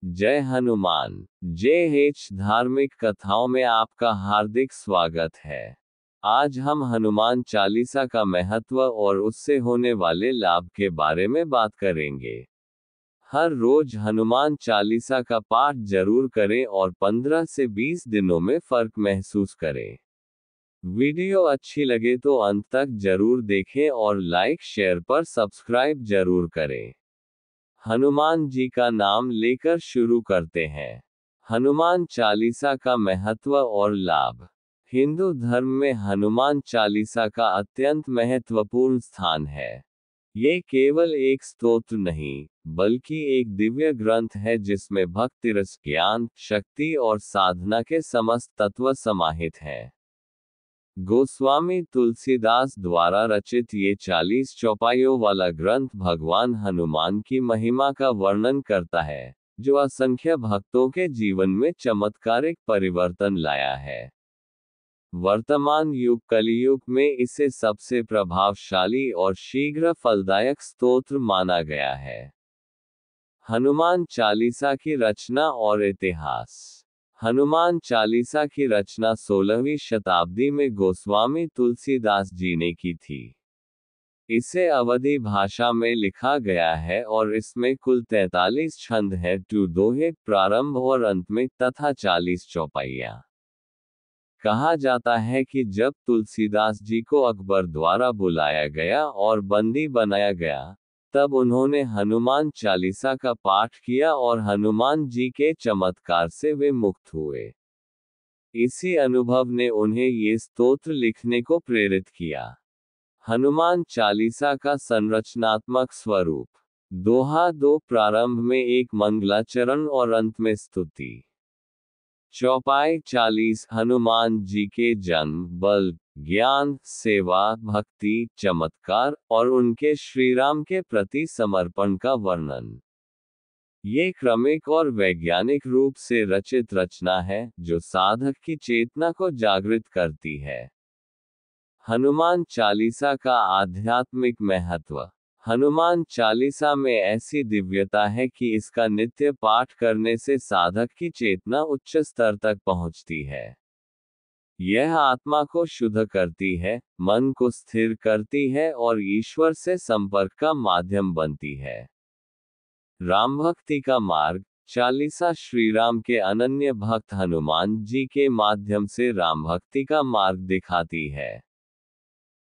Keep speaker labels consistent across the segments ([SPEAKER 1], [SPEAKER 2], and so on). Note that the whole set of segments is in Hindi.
[SPEAKER 1] जय हनुमान। JH धार्मिक कथाओं में आपका हार्दिक स्वागत है। आज हम हनुमान चालीसा का महत्व और उससे होने वाले लाभ के बारे में बात करेंगे। हर रोज हनुमान चालीसा का पाठ जरूर करें और 15 से 20 दिनों में फर्क महसूस करें। वीडियो अच्छी लगे तो अंत तक जरूर देखें और लाइक शेयर पर सब्सक्राइब जरूर करें। हनुमान जी का नाम लेकर शुरू करते हैं। हनुमान चालीसा का महत्व और लाभ। हिंदू धर्म में हनुमान चालीसा का अत्यंत महत्वपूर्ण स्थान है। ये केवल एक स्तोत्र नहीं, बल्कि एक दिव्य ग्रंथ है जिसमें भक्ति रस, ज्ञान, शक्ति और साधना के समस्त तत्व समाहित हैं। गोस्वामी तुलसीदास द्वारा रचित ये 40 चौपाइयों वाला ग्रंथ भगवान हनुमान की महिमा का वर्णन करता है, जो असंख्य भक्तों के जीवन में चमत्कारिक परिवर्तन लाया है। वर्तमान युग कलियुग में इसे सबसे प्रभावशाली और शीघ्र फलदायक स्तोत्र माना गया है। हनुमान चालीसा की रचना और इतिहास। हनुमान चालीसा की रचना 16वीं शताब्दी में गोस्वामी तुलसीदास जी ने की थी। इसे अवधी भाषा में लिखा गया है और इसमें कुल 43 छंद है, 2 दोहे, प्रारंभ और अंत में, तथा 40 चौपाइयां। कहा जाता है कि जब तुलसीदास जी को अकबर द्वारा बुलाया गया और बंदी बनाया गया, तब उन्होंने हनुमान चालीसा का पाठ किया और हनुमान जी के चमत्कार से वे मुक्त हुए। इसी अनुभव ने उन्हें ये स्तोत्र लिखने को प्रेरित किया। हनुमान चालीसा का संरचनात्मक स्वरूप। दोहा 2, प्रारंभ में एक मंगलाचरण और अंत में स्तुति। चौपाई 40 हनुमान जी के जन्म, बल, ज्ञान, सेवा, भक्ति, चमत्कार और उनके श्रीराम के प्रति समर्पण का वर्णन। ये क्रमिक और वैज्ञानिक रूप से रचित रचना है, जो साधक की चेतना को जागृत करती है। हनुमान चालीसा का आध्यात्मिक महत्व। हनुमान चालीसा में ऐसी दिव्यता है कि इसका नित्य पाठ करने से साधक की चेतना उच्च स्तर तक पहुंचती है। यह आत्मा को शुद्ध करती है, मन को स्थिर करती है और ईश्वर से संपर्क का माध्यम बनती है। राम भक्ति का मार्ग। चालीसा श्रीराम के अनन्य भक्त हनुमान जी के माध्यम से राम भक्ति का मार्ग दिखाती है।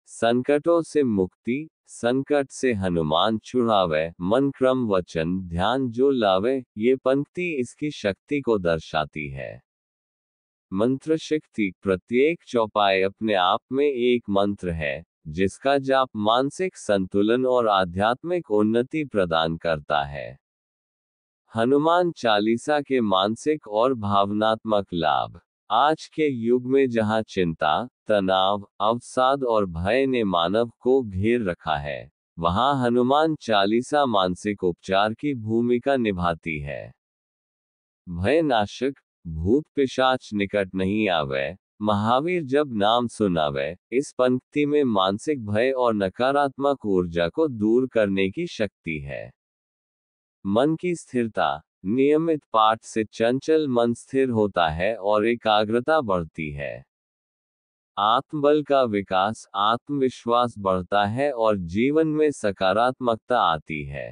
[SPEAKER 1] संकटों से मुक्ति। संकट से हनुमान छुड़ावे, मन क्रम वचन ध्यान जो लावे, ये पंक्ति इसकी शक्ति को दर्शाती है। मंत्र शक्ति। प्रत्येक चौपाई अपने आप में एक मंत्र है, जिसका जाप मानसिक संतुलन और आध्यात्मिक उन्नति प्रदान करता है। हनुमान चालीसा के मानसिक और भावनात्मक लाभ। आज के युग में जहां चिंता, तनाव, अवसाद और भय ने मानव को घेर रखा है, वहां हनुमान चालीसा मानसिक उपचार की भूमिका निभाती है। भयनाशक। भूत पिशाच निकट नहीं आवे, महावीर जब नाम सुनावे। इस पंक्ति में मानसिक भय और नकारात्मक ऊर्जा को दूर करने की शक्ति है। मन की स्थिरता। नियमित पाठ से चंचल मन स्थिर होता है और एकाग्रता बढ़ती है। आत्मबल का विकास। आत्मविश्वास बढ़ता है और जीवन में सकारात्मकता आती है।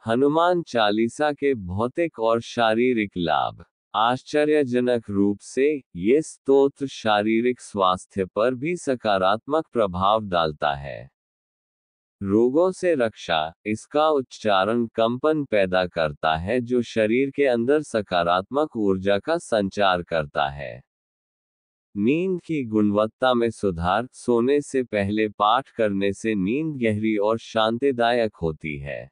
[SPEAKER 1] हनुमान चालीसा के भौतिक और शारीरिक लाभ। आश्चर्यजनक रूप से, ये स्तोत्र शारीरिक स्वास्थ्य पर भी सकारात्मक प्रभाव डालता है। रोगों से रक्षा। इसका उच्चारण कंपन पैदा करता है जो शरीर के अंदर सकारात्मक ऊर्जा का संचार करता है। नींद की गुणवत्ता में सुधार। सोने से पहले पाठ करने से नींद गहरी और शांतिदायक होती है।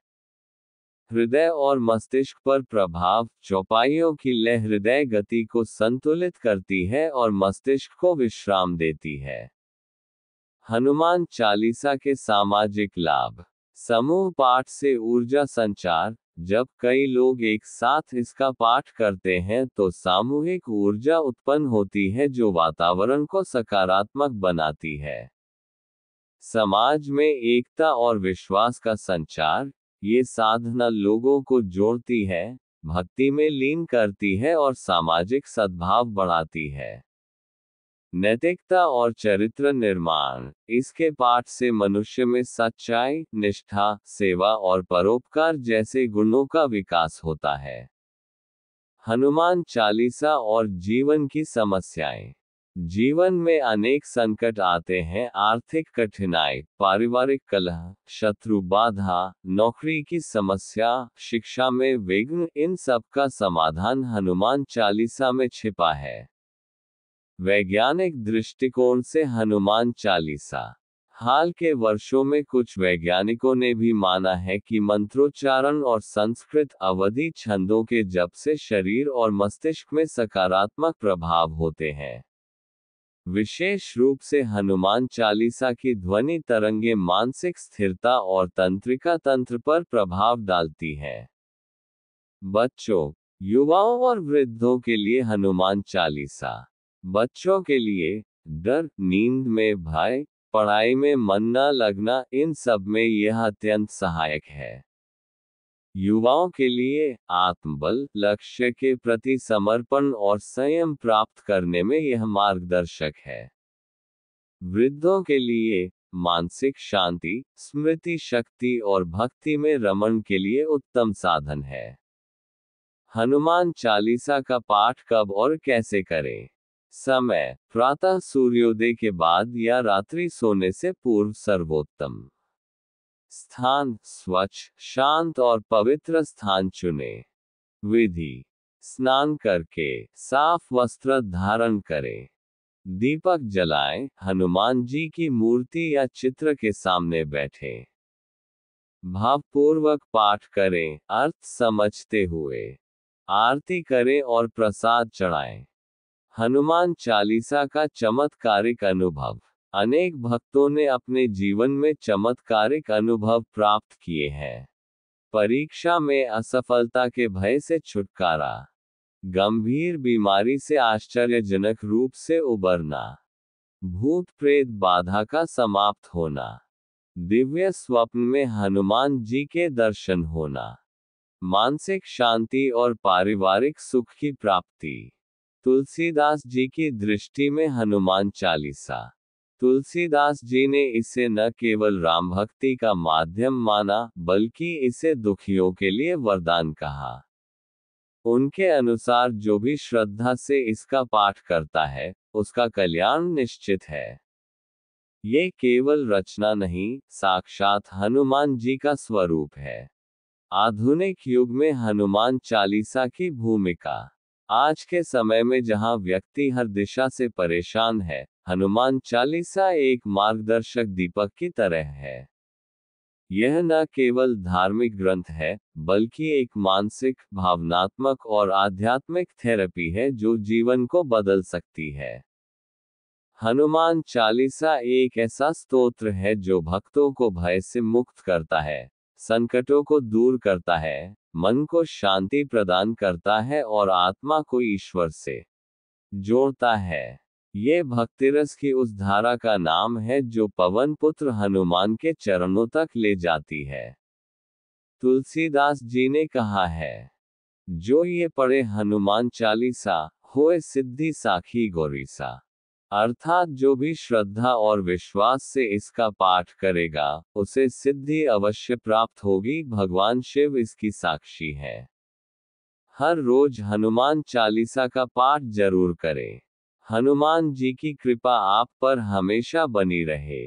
[SPEAKER 1] हृदय और मस्तिष्क पर प्रभाव। चौपाइयों की लय हृदय गति को संतुलित करती है और मस्तिष्क को विश्राम देती है। हनुमान चालीसा के सामाजिक लाभ। समूह पाठ से ऊर्जा संचार। जब कई लोग एक साथ इसका पाठ करते हैं तो सामूहिक ऊर्जा उत्पन्न होती है जो वातावरण को सकारात्मक बनाती है। समाज में एकता और विश्वास का संचार। ये साधना लोगों को जोड़ती है, भक्ति में लीन करती है और सामाजिक सद्भाव बढ़ाती है। नैतिकता और चरित्र निर्माण, इसके पाठ से मनुष्य में सच्चाई, निष्ठा, सेवा और परोपकार जैसे गुणों का विकास होता है। हनुमान चालीसा और जीवन की समस्याएं। जीवन में अनेक संकट आते हैं, आर्थिक कठिनाई, पारिवारिक कलह, शत्रु बाधा, नौकरी की समस्या, शिक्षा में विघ्न, इन सब का समाधान हनुमान चालीसा में छिपा है। वैज्ञानिक दृष्टिकोण से हनुमान चालीसा। हाल के वर्षों में कुछ वैज्ञानिकों ने भी माना है कि मंत्रोच्चारण और संस्कृत अवधि छंदों के जप से शरीर और मस्तिष्क में सकारात्मक प्रभाव होते हैं। विशेष रूप से हनुमान चालीसा की ध्वनि तरंगे मानसिक स्थिरता और तंत्रिका तंत्र पर प्रभाव डालती हैं। बच्चों, युवाओं और वृद्धों के लिए हनुमान चालीसा। बच्चों के लिए डर, नींद में भय, पढ़ाई में मन न लगना, इन सब में यह अत्यंत सहायक है। युवाओं के लिए आत्मबल, लक्ष्य के प्रति समर्पण और संयम प्राप्त करने में यह मार्गदर्शक है। वृद्धों के लिए मानसिक शांति, स्मृति शक्ति और भक्ति में रमण के लिए उत्तम साधन है। हनुमान चालीसा का पाठ कब और कैसे करें? समय: प्रातः सूर्योदय के बाद या रात्रि सोने से पूर्व सर्वोत्तम। स्थान: स्वच्छ, शांत और पवित्र स्थान चुनें। विधि: स्नान करके साफ वस्त्र धारण करें। दीपक जलाएं, हनुमान जी की मूर्ति या चित्र के सामने बैठें। भावपूर्वक पाठ करें, अर्थ समझते हुए। आरती करें और प्रसाद चढ़ाएं। हनुमान चालीसा का चमत्कारिक अनुभव। अनेक भक्तों ने अपने जीवन में चमत्कारिक अनुभव प्राप्त किए हैं। परीक्षा में असफलता के भय से छुटकारा, गंभीर बीमारी से आश्चर्यजनक रूप से उबरना, भूत प्रेत बाधा का समाप्त होना, दिव्य स्वप्न में हनुमान जी के दर्शन होना, मानसिक शांति और पारिवारिक सुख की प्राप्ति। तुलसीदास जी की दृष्टि में हनुमान चालीसा। तुलसीदास जी ने इसे न केवल राम भक्ति का माध्यम माना, बल्कि इसे दुखियों के लिए वरदान कहा। उनके अनुसार जो भी श्रद्धा से इसका पाठ करता है, उसका कल्याण निश्चित है। ये केवल रचना नहीं, साक्षात हनुमान जी का स्वरूप है। आधुनिक युग में हनुमान चालीसा की भूमिका। आज के समय में जहां व्यक्ति हर दिशा से परेशान है, हनुमान चालीसा एक मार्गदर्शक दीपक की तरह है। यह न केवल धार्मिक ग्रंथ है, बल्कि एक मानसिक, भावनात्मक और आध्यात्मिक थेरेपी है जो जीवन को बदल सकती है। हनुमान चालीसा एक ऐसा स्तोत्र है जो भक्तों को भय से मुक्त करता है, संकटों को दूर करता है, मन को शांति प्रदान करता है और आत्मा को ईश्वर से जोड़ता है। ये भक्तिरस की उस धारा का नाम है जो पवन पुत्र हनुमान के चरणों तक ले जाती है। तुलसीदास जी ने कहा है, जो ये पढ़े हनुमान चालीसा, होए सिद्धि साखी गौरीसा। अर्थात जो भी श्रद्धा और विश्वास से इसका पाठ करेगा, उसे सिद्धि अवश्य प्राप्त होगी। भगवान शिव इसकी साक्षी है। हर रोज हनुमान चालीसा का पाठ जरूर करें। हनुमान जी की कृपा आप पर हमेशा बनी रहे।